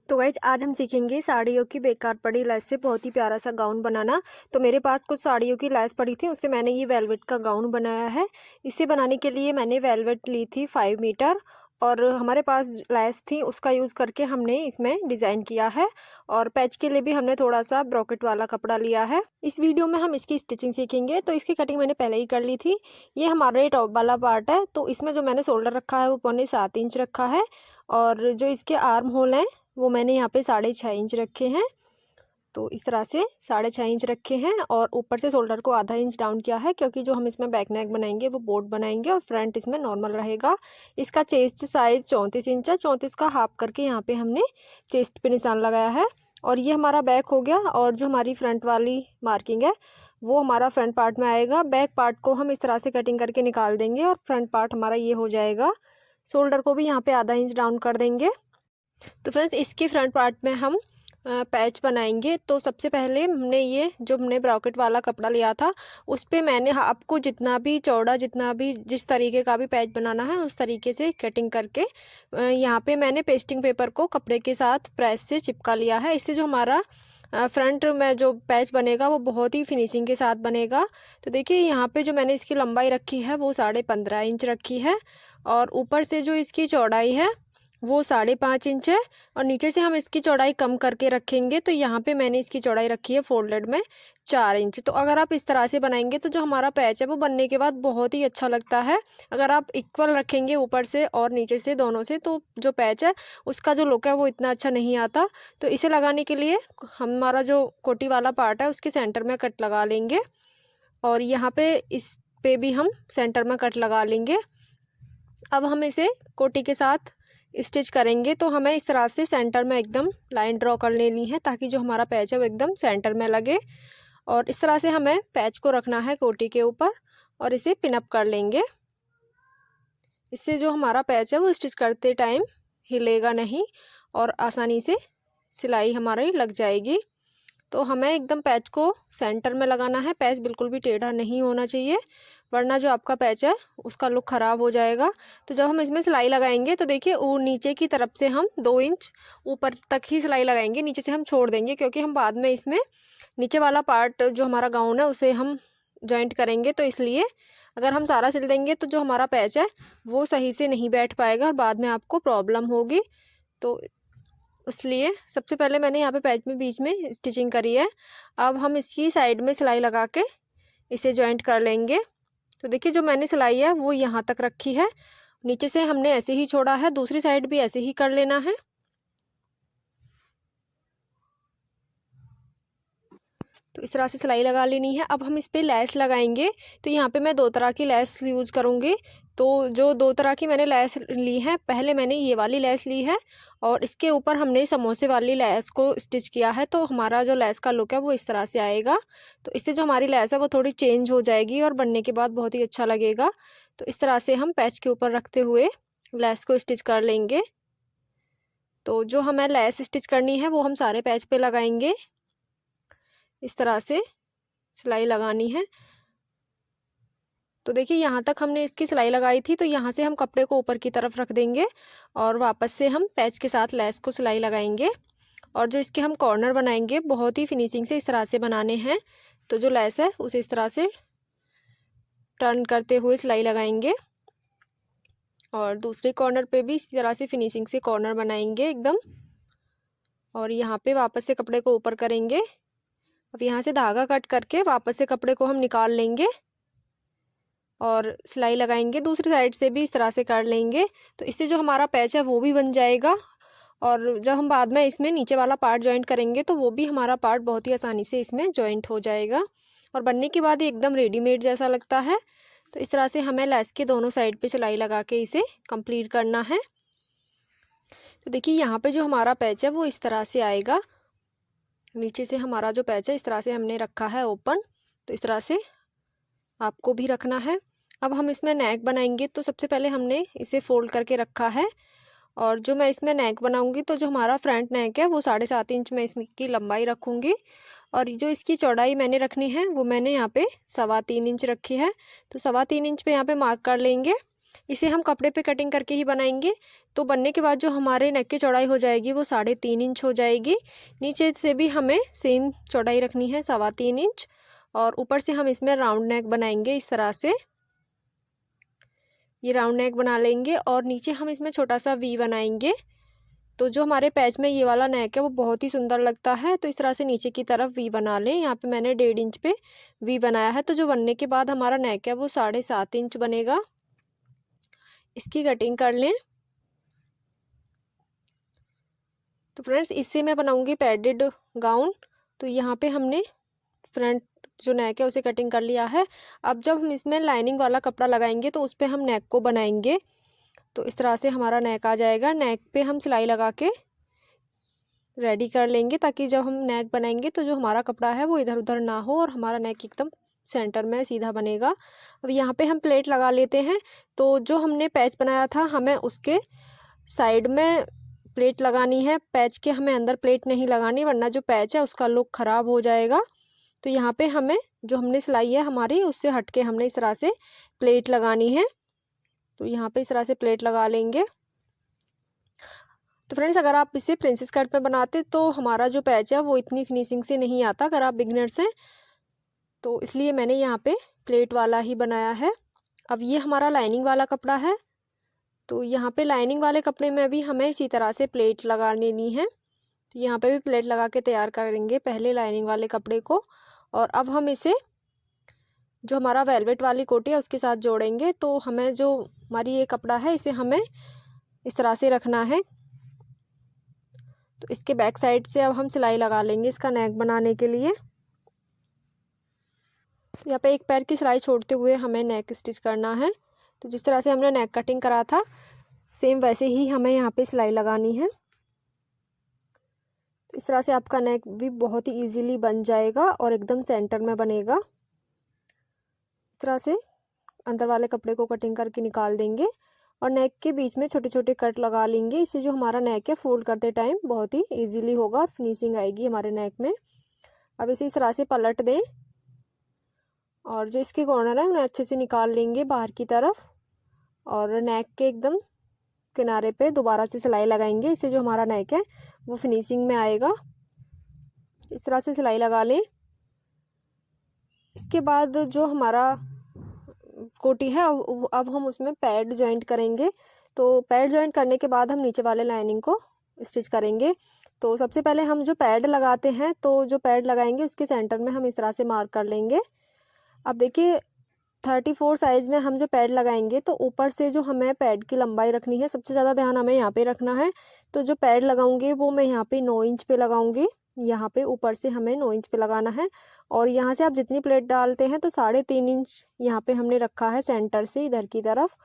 तो गाइज आज हम सीखेंगे साड़ियों की बेकार पड़ी लेस से बहुत ही प्यारा सा गाउन बनाना। तो मेरे पास कुछ साड़ियों की लेस पड़ी थी, उससे मैंने ये वेलवेट का गाउन बनाया है। इसे बनाने के लिए मैंने वेलवेट ली थी 5 मीटर और हमारे पास लेस थी, उसका यूज़ करके हमने इसमें डिज़ाइन किया है। और पैच के लिए भी हमने थोड़ा सा ब्रॉकेट वाला कपड़ा लिया है। इस वीडियो में हम इसकी स्टिचिंग सीखेंगे। तो इसकी कटिंग मैंने पहले ही कर ली थी। ये हमारे टॉप वाला पार्ट है, तो इसमें जो मैंने शोल्डर रखा है वो 7.25 इंच रखा है। और जो इसके आर्म होल हैं वो मैंने यहाँ पे 6.5 इंच रखे हैं। तो इस तरह से 6.5 इंच रखे हैं और ऊपर से शोल्डर को आधा इंच डाउन किया है, क्योंकि जो हम इसमें बैक नेक बनाएंगे वो बोट बनाएंगे और फ्रंट इसमें नॉर्मल रहेगा। इसका चेस्ट साइज़ 34 इंच है। 34 का हाफ करके यहाँ पे हमने चेस्ट पे निशान लगाया है। और ये हमारा बैक हो गया। और जो हमारी फ्रंट वाली मार्किंग है वो हमारा फ्रंट पार्ट में आएगा। बैक पार्ट को हम इस तरह से कटिंग करके निकाल देंगे और फ्रंट पार्ट हमारा ये हो जाएगा। शोल्डर को भी यहाँ पे आधा इंच डाउन कर देंगे। तो फ्रेंड्स इसके फ्रंट पार्ट में हम पैच बनाएंगे। तो सबसे पहले हमने ब्रॉकेट वाला कपड़ा लिया था, उस पे मैंने आपको जितना भी चौड़ा, जितना भी जिस तरीके का भी पैच बनाना है उस तरीके से कटिंग करके यहाँ पे मैंने पेस्टिंग पेपर को कपड़े के साथ प्रेस से चिपका लिया है। इससे जो हमारा फ्रंट में जो पैच बनेगा वो बहुत ही फिनिशिंग के साथ बनेगा। तो देखिए यहाँ पे जो मैंने इसकी लंबाई रखी है वो 15.5 इंच रखी है और ऊपर से जो इसकी चौड़ाई है वो 5.5 इंच है। और नीचे से हम इसकी चौड़ाई कम करके रखेंगे। तो यहाँ पे मैंने इसकी चौड़ाई रखी है फोल्डेड में 4 इंच। तो अगर आप इस तरह से बनाएंगे तो जो हमारा पैच है वो बनने के बाद बहुत ही अच्छा लगता है। अगर आप इक्वल रखेंगे ऊपर से और नीचे से दोनों से, तो जो पैच है उसका जो लुक है वो इतना अच्छा नहीं आता। तो इसे लगाने के लिए हमारा जो कोटी वाला पार्ट है उसके सेंटर में कट लगा लेंगे और यहाँ पे इस पे भी हम सेंटर में कट लगा लेंगे। अब हम इसे कोटी के साथ स्टिच करेंगे। तो हमें इस तरह से सेंटर में एकदम लाइन ड्रॉ कर लेनी है ताकि जो हमारा पैच है वो एकदम सेंटर में लगे। और इस तरह से हमें पैच को रखना है कोटी के ऊपर और इसे पिनअप कर लेंगे। इससे जो हमारा पैच है वो स्टिच करते टाइम हिलेगा नहीं और आसानी से सिलाई हमारी लग जाएगी। तो हमें एकदम पैच को सेंटर में लगाना है। पैच बिल्कुल भी टेढ़ा नहीं होना चाहिए, वरना जो आपका पैच है उसका लुक ख़राब हो जाएगा। तो जब हम इसमें सिलाई लगाएंगे तो देखिए वो नीचे की तरफ से हम 2 इंच ऊपर तक ही सिलाई लगाएंगे, नीचे से हम छोड़ देंगे, क्योंकि हम बाद में इसमें नीचे वाला पार्ट जो हमारा गाउन है उसे हम जॉइंट करेंगे। तो इसलिए अगर हम सारा सिल देंगे तो जो हमारा पैच है वो सही से नहीं बैठ पाएगा और बाद में आपको प्रॉब्लम होगी। तो इसलिए सबसे पहले मैंने यहाँ पे पैच में बीच में स्टिचिंग करी है। अब हम इसकी साइड में सिलाई लगा के इसे जॉइंट कर लेंगे। तो देखिए जो मैंने सिलाई है वो यहाँ तक रखी है, नीचे से हमने ऐसे ही छोड़ा है, दूसरी साइड भी ऐसे ही कर लेना है। तो इस तरह से सिलाई लगा लेनी है। अब हम इस पर लेस लगाएंगे। तो यहाँ पे मैं 2 तरह की लेस यूज़ करूँगी। तो जो 2 तरह की मैंने लेस ली है, पहले मैंने ये वाली लेस ली है और इसके ऊपर हमने समोसे वाली लेस को स्टिच किया है। तो हमारा जो लेस का लुक है वो इस तरह से आएगा। तो इससे जो हमारी लेस है वो थोड़ी चेंज हो जाएगी और बनने के बाद बहुत ही अच्छा लगेगा। तो इस तरह से हम पैच के ऊपर रखते हुए लेस को स्टिच कर लेंगे। तो जो हमें लेस स्टिच करनी है वो हम सारे पैच पे लगाएंगे। इस तरह से सिलाई लगानी है। तो देखिए यहाँ तक हमने इसकी सिलाई लगाई थी, तो यहाँ से हम कपड़े को ऊपर की तरफ रख देंगे और वापस से हम पैच के साथ लेस को सिलाई लगाएंगे। और जो इसके हम कॉर्नर बनाएंगे बहुत ही फिनिशिंग से इस तरह से बनाने हैं। तो जो लेस है उसे इस तरह से टर्न करते हुए सिलाई लगाएंगे और दूसरे कॉर्नर पे भी इसी तरह से फिनिशिंग से कॉर्नर बनाएंगे एकदम। और यहाँ पे वापस से कपड़े को ऊपर करेंगे। अब यहाँ से धागा कट करके वापस से कपड़े को हम निकाल लेंगे और सिलाई लगाएंगे। दूसरी साइड से भी इस तरह से कर लेंगे। तो इससे जो हमारा पैच है वो भी बन जाएगा और जब हम बाद में इसमें नीचे वाला पार्ट जॉइंट करेंगे तो वो भी हमारा पार्ट बहुत ही आसानी से इसमें जॉइंट हो जाएगा और बनने के बाद ये एकदम रेडीमेड जैसा लगता है। तो इस तरह से हमें लेस के दोनों साइड पे सिलाई लगा के इसे कंप्लीट करना है। तो देखिए यहाँ पे जो हमारा पैच है वो इस तरह से आएगा। नीचे से हमारा जो पैच है इस तरह से हमने रखा है ओपन। तो इस तरह से आपको भी रखना है। अब हम इसमें नेक बनाएंगे। तो सबसे पहले हमने इसे फोल्ड करके रखा है और जो मैं इसमें नेक बनाऊंगी तो जो हमारा फ्रंट नेक है वो 7.5 इंच में इसकी लंबाई रखूंगी और जो इसकी चौड़ाई मैंने रखनी है वो मैंने यहाँ पे 3.25 इंच रखी है। तो 3.25 इंच पे यहाँ पे मार्क कर लेंगे। इसे हम कपड़े पे कटिंग करके ही बनाएंगे। तो बनने के बाद जो हमारे नेक की चौड़ाई हो जाएगी वो 3.5 इंच हो जाएगी। नीचे से भी हमें सेम चौड़ाई रखनी है 3.25 इंच, और ऊपर से हम इसमें राउंड नेक बनाएंगे। इस तरह से ये राउंड नेक बना लेंगे और नीचे हम इसमें छोटा सा वी बनाएंगे। तो जो हमारे पैच में ये वाला नेक है वो बहुत ही सुंदर लगता है। तो इस तरह से नीचे की तरफ वी बना लें। यहाँ पे मैंने 1.5 इंच पे वी बनाया है। तो जो बनने के बाद हमारा नेक है वो 7.5 इंच बनेगा। इसकी कटिंग कर लें। तो फ्रेंड्स इससे मैं बनाऊंगी पैडेड गाउन। तो यहाँ पे हमने फ्रंट जो नेक है उसे कटिंग कर लिया है। अब जब हम इसमें लाइनिंग वाला कपड़ा लगाएंगे तो उस पर हम नेक को बनाएंगे। तो इस तरह से हमारा नेक आ जाएगा। नेक पे हम सिलाई लगा के रेडी कर लेंगे, ताकि जब हम नेक बनाएंगे तो जो हमारा कपड़ा है वो इधर उधर ना हो और हमारा नेक एकदम सेंटर में सीधा बनेगा। अब यहाँ पे हम प्लेट लगा लेते हैं। तो जो हमने पैच बनाया था हमें उसके साइड में प्लेट लगानी है। पैच के हमें अंदर प्लेट नहीं लगानी, वरना जो पैच है उसका लुक ख़राब हो जाएगा। तो यहाँ पे हमें जो हमने सिलाई है हमारी उससे हट के हमने इस तरह से प्लेट लगानी है। तो यहाँ पे इस तरह से प्लेट लगा लेंगे। तो फ्रेंड्स अगर आप इसे प्रिंसेस कट में बनाते तो हमारा जो पैच है वो इतनी फिनिशिंग से नहीं आता, अगर आप बिगिनर्स हैं तो, इसलिए मैंने यहाँ पे प्लेट वाला ही बनाया है। अब ये हमारा लाइनिंग वाला कपड़ा है। तो यहाँ पे लाइनिंग वाले कपड़े में भी हमें इसी तरह से प्लेट लगा लेनी है। तो यहाँ पे भी प्लेट लगा के तैयार करेंगे पहले लाइनिंग वाले कपड़े को, और अब हम इसे जो हमारा वेलवेट वाली कोटी है उसके साथ जोड़ेंगे। तो हमें जो हमारी ये कपड़ा है इसे हमें इस तरह से रखना है। तो इसके बैक साइड से अब हम सिलाई लगा लेंगे इसका नेक बनाने के लिए। यहाँ पे एक पैर की सिलाई छोड़ते हुए हमें नेक स्टिच करना है। तो जिस तरह से हमने नेक कटिंग करा था सेम वैसे ही हमें यहाँ पे सिलाई लगानी है। तो इस तरह से आपका नेक भी बहुत ही इजीली बन जाएगा और एकदम सेंटर में बनेगा। इस तरह से अंदर वाले कपड़े को कटिंग करके निकाल देंगे और नेक के बीच में छोटे छोटे कट लगा लेंगे। इससे जो हमारा नेक है फोल्ड करते टाइम बहुत ही इजीली होगा और फिनिशिंग आएगी हमारे नेक में। अब इसे इस तरह से पलट दें और जो इसके कॉर्नर है उन्हें अच्छे से निकाल लेंगे बाहर की तरफ, और नेक के एकदम किनारे पे दोबारा से सिलाई लगाएंगे। इससे जो हमारा नेक है वो फिनिशिंग में आएगा। इस तरह से सिलाई लगा लें। इसके बाद जो हमारा कोटी है अब हम उसमें पैड जॉइंट करेंगे। तो पैड जॉइंट करने के बाद हम नीचे वाले लाइनिंग को स्टिच करेंगे। तो सबसे पहले हम जो पैड लगाते हैं तो जो पैड लगाएंगे उसके सेंटर में हम इस तरह से मार्क कर लेंगे। अब देखिए 34 साइज़ में हम जो पैड लगाएंगे तो ऊपर से जो हमें पैड की लंबाई रखनी है सबसे ज़्यादा ध्यान हमें यहाँ पे रखना है। तो जो पैड लगाऊंगी वो मैं यहाँ पे 9 इंच पे लगाऊंगी। यहाँ पे ऊपर से हमें 9 इंच पे लगाना है, और यहाँ से आप जितनी प्लेट डालते हैं तो 3.5 इंच यहाँ पे हमने रखा है सेंटर से इधर की तरफ,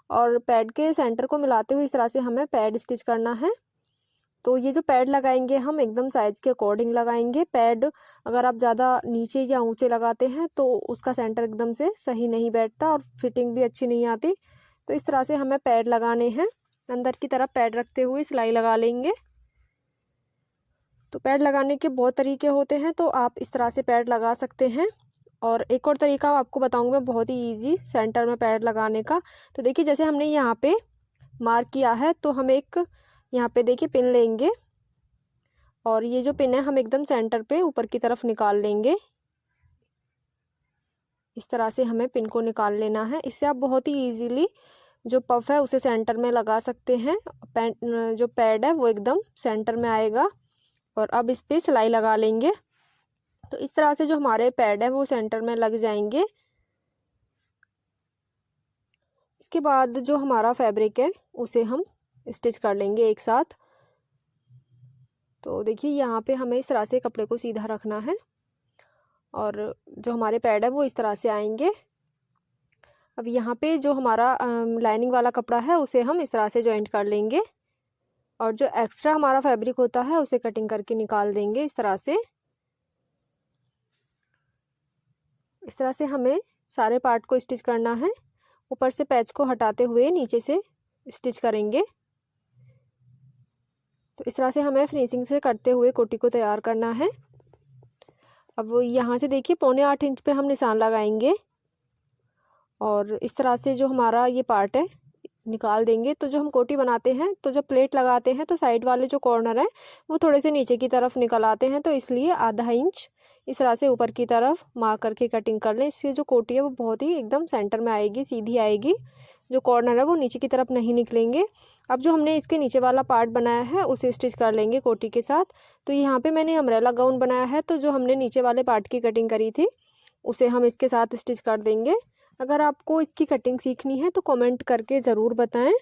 और पैड के सेंटर को मिलाते हुए इस तरह से हमें पैड स्टिच करना है। तो ये जो पैड लगाएंगे हम एकदम साइज़ के अकॉर्डिंग लगाएंगे। पैड अगर आप ज़्यादा नीचे या ऊंचे लगाते हैं तो उसका सेंटर एकदम से सही नहीं बैठता और फिटिंग भी अच्छी नहीं आती। तो इस तरह से हमें पैड लगाने हैं। अंदर की तरफ पैड रखते हुए सिलाई लगा लेंगे। तो पैड लगाने के बहुत तरीके होते हैं, तो आप इस तरह से पैड लगा सकते हैं। और एक और तरीका आपको बताऊंगा बहुत ही इजी सेंटर में पैड लगाने का। तो देखिए जैसे हमने यहाँ पे मार्क किया है तो हम एक यहाँ पे देखिए पिन लेंगे, और ये जो पिन है हम एकदम सेंटर पे ऊपर की तरफ निकाल लेंगे। इस तरह से हमें पिन को निकाल लेना है। इससे आप बहुत ही इजीली जो पफ है उसे सेंटर में लगा सकते हैं। जो पैड है वो एकदम सेंटर में आएगा, और अब इस पे सिलाई लगा लेंगे। तो इस तरह से जो हमारे पैड है वो सेंटर में लग जाएंगे। इसके बाद जो हमारा फैब्रिक है उसे हम स्टिच कर लेंगे एक साथ। तो देखिए यहाँ पे हमें इस तरह से कपड़े को सीधा रखना है, और जो हमारे पैड है वो इस तरह से आएंगे। अब यहाँ पे जो हमारा लाइनिंग वाला कपड़ा है उसे हम इस तरह से जॉइंट कर लेंगे, और जो एक्स्ट्रा हमारा फैब्रिक होता है उसे कटिंग करके निकाल देंगे इस तरह से। इस तरह से हमें सारे पार्ट को स्टिच करना है। ऊपर से पैच को हटाते हुए नीचे से स्टिच करेंगे। तो इस तरह से हमें फिनिशिंग से करते हुए कोटी को तैयार करना है। अब यहाँ से देखिए 7.25 इंच पे हम निशान लगाएंगे, और इस तरह से जो हमारा ये पार्ट है निकाल देंगे। तो जो हम कोटी बनाते हैं तो जब प्लेट लगाते हैं तो साइड वाले जो कॉर्नर है वो थोड़े से नीचे की तरफ निकल आते हैं, तो इसलिए आधा इंच इस तरह से ऊपर की तरफ मार्क करके कटिंग कर लें। इससे जो कोटी है वो बहुत ही एकदम सेंटर में आएगी, सीधी आएगी, जो कॉर्नर है वो नीचे की तरफ नहीं निकलेंगे। अब जो हमने इसके नीचे वाला पार्ट बनाया है उसे स्टिच कर लेंगे कोटी के साथ। तो यहाँ पे मैंने अम्ब्रेला गाउन बनाया है, तो जो हमने नीचे वाले पार्ट की कटिंग करी थी उसे हम इसके साथ स्टिच कर देंगे। अगर आपको इसकी कटिंग सीखनी है तो कमेंट करके ज़रूर बताएं।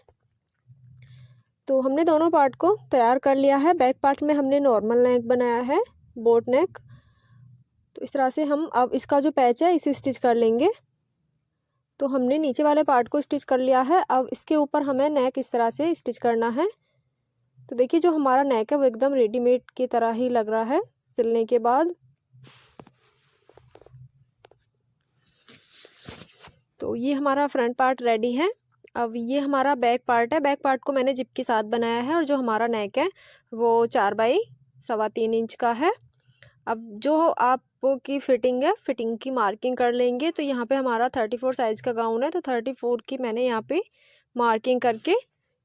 तो हमने दोनों पार्ट को तैयार कर लिया है। बैक पार्ट में हमने नॉर्मल नेक बनाया है, बोट नेक। तो इस तरह से हम अब इसका जो पैच है इसे स्टिच कर लेंगे। तो हमने नीचे वाले पार्ट को स्टिच कर लिया है। अब इसके ऊपर हमें नेक इस तरह से स्टिच करना है। तो देखिए जो हमारा नेक है वो एकदम रेडीमेड की तरह ही लग रहा है सिलने के बाद। तो ये हमारा फ्रंट पार्ट रेडी है। अब ये हमारा बैक पार्ट है। बैक पार्ट को मैंने जिप के साथ बनाया है और जो हमारा नेक है वो 4 बाई 3.25 इंच का है। अब जो आपकी फिटिंग है, फिटिंग की मार्किंग कर लेंगे। तो यहाँ पे हमारा 34 साइज़ का गाउन है, तो 34 की मैंने यहाँ पे मार्किंग करके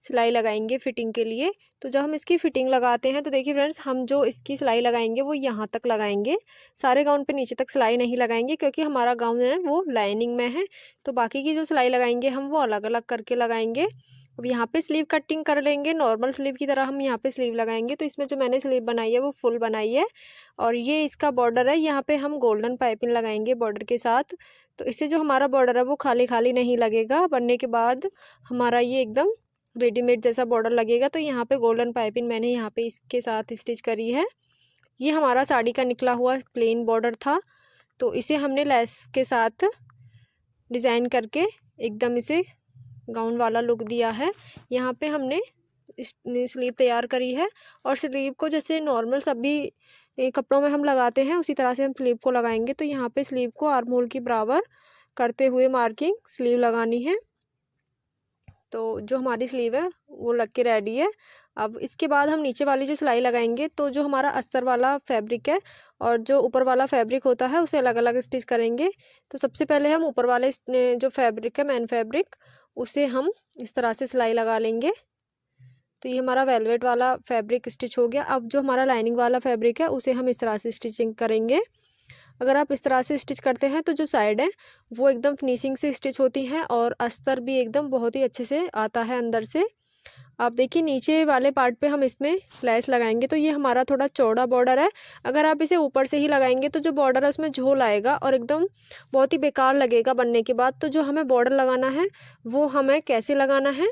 सिलाई लगाएंगे फिटिंग के लिए। तो जब हम इसकी फिटिंग लगाते हैं तो देखिए फ्रेंड्स, हम जो इसकी सिलाई लगाएंगे वो यहाँ तक लगाएंगे, सारे गाउन पे नीचे तक सिलाई नहीं लगाएंगे, क्योंकि हमारा गाउन है वो लाइनिंग में है। तो बाकी की जो सिलाई लगाएंगे हम वो अलग अलग करके लगाएंगे। अब यहाँ पे स्लीव कटिंग कर लेंगे, नॉर्मल स्लीव की तरह हम यहाँ पे स्लीव लगाएंगे। तो इसमें जो मैंने स्लीव बनाई है वो फुल बनाई है, और ये इसका बॉर्डर है, यहाँ पे हम गोल्डन पाइपिंग लगाएंगे बॉर्डर के साथ। तो इससे जो हमारा बॉर्डर है वो खाली खाली नहीं लगेगा, बनने के बाद हमारा ये एकदम रेडीमेड जैसा बॉर्डर लगेगा। तो यहाँ पे गोल्डन पाइपिंग मैंने यहाँ पे इसके साथ स्टिच करी है। ये हमारा साड़ी का निकला हुआ प्लेन बॉर्डर था, तो इसे हमने लेस के साथ डिज़ाइन करके एकदम इसे गाउन वाला लुक दिया है। यहाँ पे हमने स्लीव तैयार करी है, और स्लीव को जैसे नॉर्मल सभी कपड़ों में हम लगाते हैं उसी तरह से हम स्लीव को लगाएंगे। तो यहाँ पे स्लीव को आर्म होल की बराबर करते हुए मार्किंग स्लीव लगानी है। तो जो हमारी स्लीव है वो लग के रेडी है। अब इसके बाद हम नीचे वाली जो सिलाई लगाएंगे, तो जो हमारा अस्तर वाला फैब्रिक है और जो ऊपर वाला फैब्रिक होता है उसे अलग अलग स्टिच करेंगे। तो सबसे पहले हम ऊपर वाले जो फैब्रिक है, मेन फैब्रिक, उसे हम इस तरह से सिलाई लगा लेंगे। तो ये हमारा वेलवेट वाला फैब्रिक स्टिच हो गया। अब जो हमारा लाइनिंग वाला फैब्रिक है उसे हम इस तरह से स्टिचिंग करेंगे। अगर आप इस तरह से स्टिच करते हैं तो जो साइड है वो एकदम फिनिशिंग से स्टिच होती हैं, और अस्तर भी एकदम बहुत ही अच्छे से आता है अंदर से। आप देखिए नीचे वाले पार्ट पे हम इसमें लेस लगाएंगे। तो ये हमारा थोड़ा चौड़ा बॉर्डर है, अगर आप इसे ऊपर से ही लगाएंगे तो जो बॉर्डर है उसमें झोल आएगा और एकदम बहुत ही बेकार लगेगा बनने के बाद। तो जो हमें बॉर्डर लगाना है वो हमें कैसे लगाना है,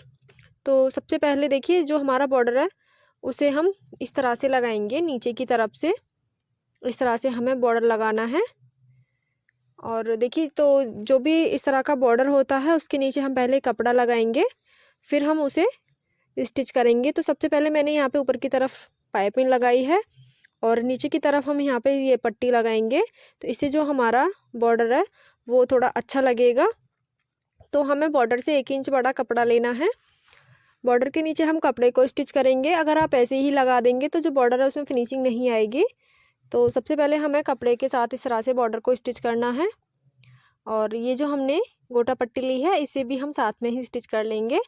तो सबसे पहले देखिए जो हमारा बॉर्डर है उसे हम इस तरह से लगाएंगे, नीचे की तरफ से इस तरह से हमें बॉर्डर लगाना है। और देखिए तो जो भी इस तरह का बॉर्डर होता है उसके नीचे हम पहले कपड़ा लगाएंगे, फिर हम उसे स्टिच करेंगे। तो सबसे पहले मैंने यहाँ पे ऊपर की तरफ पाइपिंग लगाई है, और नीचे की तरफ हम यहाँ पे ये पट्टी लगाएंगे। तो इससे जो हमारा बॉर्डर है वो थोड़ा अच्छा लगेगा। तो हमें बॉर्डर से 1 इंच बड़ा कपड़ा लेना है। बॉर्डर के नीचे हम कपड़े को स्टिच करेंगे। अगर आप ऐसे ही लगा देंगे तो जो बॉर्डर है उसमें फिनिशिंग नहीं आएगी। तो सबसे पहले हमें कपड़े के साथ इस तरह से बॉर्डर को स्टिच करना है, और ये जो हमने गोटा पट्टी ली है इसे भी हम साथ में ही स्टिच कर लेंगे।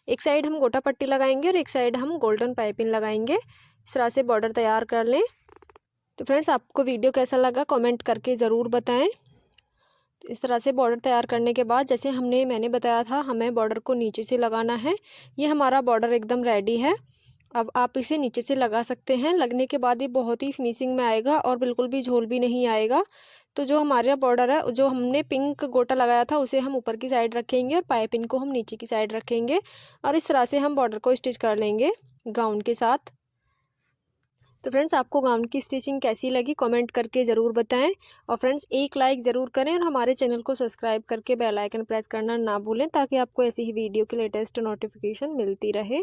एक साइड हम गोटा पट्टी लगाएंगे और एक साइड हम गोल्डन पाइपिंग लगाएंगे। इस तरह से बॉर्डर तैयार कर लें। तो फ्रेंड्स, आपको वीडियो कैसा लगा कमेंट करके ज़रूर बताएं। तो इस तरह से बॉर्डर तैयार करने के बाद जैसे मैंने बताया था हमें बॉर्डर को नीचे से लगाना है। ये हमारा बॉर्डर एकदम रेडी है। अब आप इसे नीचे से लगा सकते हैं। लगने के बाद ये बहुत ही फिनिशिंग में आएगा और बिल्कुल भी झोल भी नहीं आएगा। तो जो हमारा बॉर्डर है, जो हमने पिंक गोटा लगाया था उसे हम ऊपर की साइड रखेंगे और पाइपिंग को हम नीचे की साइड रखेंगे, और इस तरह से हम बॉर्डर को स्टिच कर लेंगे गाउन के साथ। तो फ्रेंड्स, आपको गाउन की स्टिचिंग कैसी लगी कमेंट करके ज़रूर बताएं, और फ्रेंड्स एक लाइक ज़रूर करें और हमारे चैनल को सब्सक्राइब करके बेल आइकन प्रेस करना ना भूलें, ताकि आपको ऐसी ही वीडियो की लेटेस्ट नोटिफिकेशन मिलती रहे।